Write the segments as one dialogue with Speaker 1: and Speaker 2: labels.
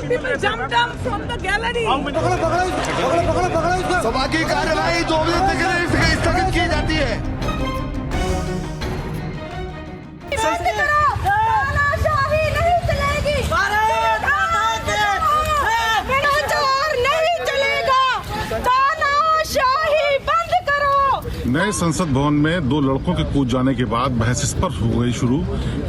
Speaker 1: people jumped down from the gallery.
Speaker 2: सभा की कार्यवाही 2 बजे तक स्थगित की जाती है।
Speaker 1: तानाशाही नहीं चलेगी, भ्रष्टाचार नहीं चलेगा, तानाशाही बंद करो।
Speaker 3: नए संसद भवन में 2 लड़कों के कूद जाने के बाद बहस इस पर हो गई शुरू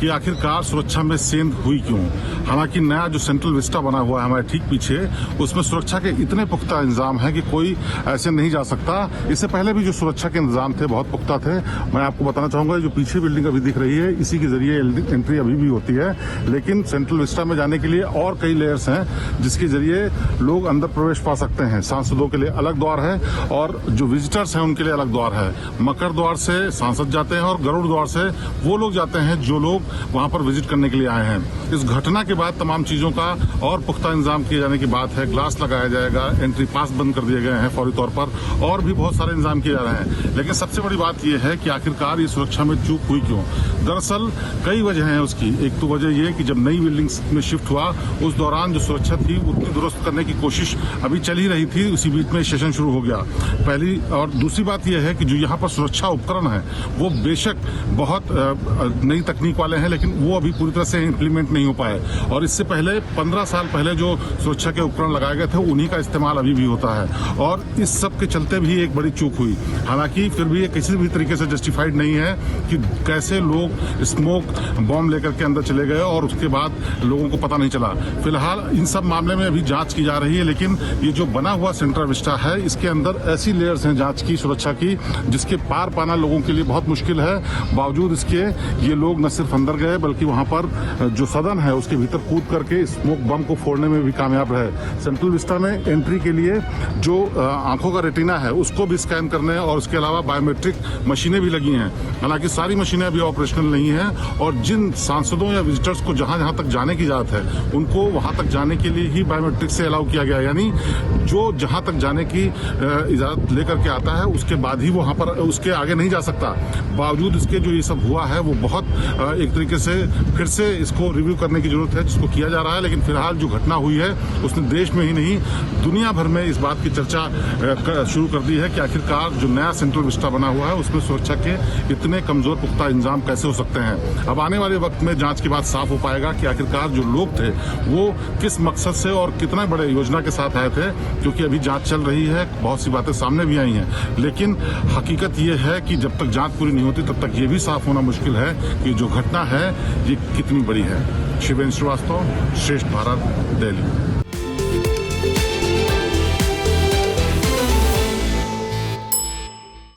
Speaker 3: कि आखिरकार सुरक्षा में सेंध हुई क्यों। हालांकि नया जो सेंट्रल विस्टा बना हुआ है हमारे ठीक पीछे, उसमें सुरक्षा के इतने पुख्ता इंतजाम है कि कोई ऐसे नहीं जा सकता। इससे पहले भी जो सुरक्षा के इंतजाम थे बहुत पुख्ता थे। मैं आपको बताना चाहूंगा जो पीछे बिल्डिंग अभी दिख रही है, इसी के जरिए एंट्री अभी भी होती है, लेकिन सेंट्रल विस्टा में जाने के लिए और कई लेयर्स हैं जिसके जरिए लोग अंदर प्रवेश पा सकते हैं। सांसदों के लिए अलग द्वार है और जो विजिटर्स हैं उनके लिए अलग द्वार है। मकर द्वार से सांसद जाते हैं और गरुड़ द्वार से वो लोग जाते हैं जो लोग वहां पर विजिट करने के लिए आए हैं। इस घटना के बाद तमाम चीजों का और पुख्ता इंतजाम किए जाने की बात है। ग्लास लगाया जाएगा, एंट्री पास बंद कर दिए गए हैं फौरी तौर पर, और भी बहुत सारे इंतजाम किए जा रहे हैं। लेकिन सबसे बड़ी बात यह है कि आखिरकार ये सुरक्षा में चूक हुई क्यों। दरअसल कई वजह हैं उसकी। एक तो वजह यह कि जब नई बिल्डिंग्स में शिफ्ट हुआ उस दौरान जो सुरक्षा थी उतनी दुरुस्त करने की कोशिश अभी चल ही रही थी, उसी बीच में सेशन शुरू हो गया पहली। और दूसरी बात यह है कि जो यहाँ पर सुरक्षा उपकरण है वो बेशक बहुत नई तकनीक वाले हैं, लेकिन वो अभी पूरी तरह से इम्प्लीमेंट नहीं हो पाए। और इससे पहले 15 साल पहले जो सुरक्षा के उपकरण लगाए गए थे उन्हीं का इस्तेमाल अभी भी होता है, और इस सब के चलते भी एक बड़ी चूक हुई। हालांकि फिर भी ये किसी भी तरीके से जस्टिफाइड नहीं है कि कैसे लोग स्मोक बॉम्ब लेकर के अंदर चले गए और उसके बाद लोगों को पता नहीं चला। फिलहाल इन सब मामले में अभी जांच की जा रही है, लेकिन ये जो बना हुआ सेंट्रल विस्टा है इसके अंदर ऐसी लेयर्स हैं जांच की, सुरक्षा की, जिसके पार पाना लोगों के लिए बहुत मुश्किल है। बावजूद इसके ये लोग न सिर्फ अंदर गए बल्कि वहां पर जो सदन है उसके भीतर कूद करके स्मोक बम को फोड़ने में भी कामयाब रहे। सेंट्रल विस्टा में एंट्री के लिए जो आंखों का रेटिना है उसको भी स्कैन करने और उसके अलावा बायोमेट्रिक मशीनें भी लगी हैं। हालांकि सारी मशीनें अभी ऑपरेशनल नहीं हैं, और जिन सांसदों या विजिटर्स को जहां जहां तक जाने की इजाजत है उनको वहां तक जाने के लिए ही बायोमेट्रिक से अलाउ किया गया। यानी जो जहां तक जाने की इजाजत लेकर के आता है उसके बाद ही वहां पर उसके आगे नहीं जा सकता। बावजूद इसके जो ये सब हुआ है वो बहुत एक तरीके से फिर से इसको रिव्यू करने की जरूरत है, जिसको किया जा रहा है। लेकिन फिलहाल जो घटना हुई है उसने देश में ही नहीं दुनिया भर में इस बात की चर्चा शुरू कर दी है कि आखिरकार जो नया सेंट्रल विस्टा बना हुआ है उसमें सुरक्षा के इतने कमजोर पुख्ता इंतजाम कैसे हो सकते हैं। अब आने वाले वक्त में जांच के बाद साफ हो पाएगा कि आखिरकार जो लोग थे वो किस मकसद से और कितने बड़े योजना के साथ आए थे, क्योंकि अभी जांच चल रही है, बहुत सी बातें सामने भी आई हैं। लेकिन हकीकत ये है कि जब तक जांच पूरी नहीं होती तब तक ये भी साफ होना मुश्किल है कि जो घटना है ये कितनी बड़ी है। शिवेंद्र श्रीवास्तव, श्रेष्ठ भारत, दिल्ली।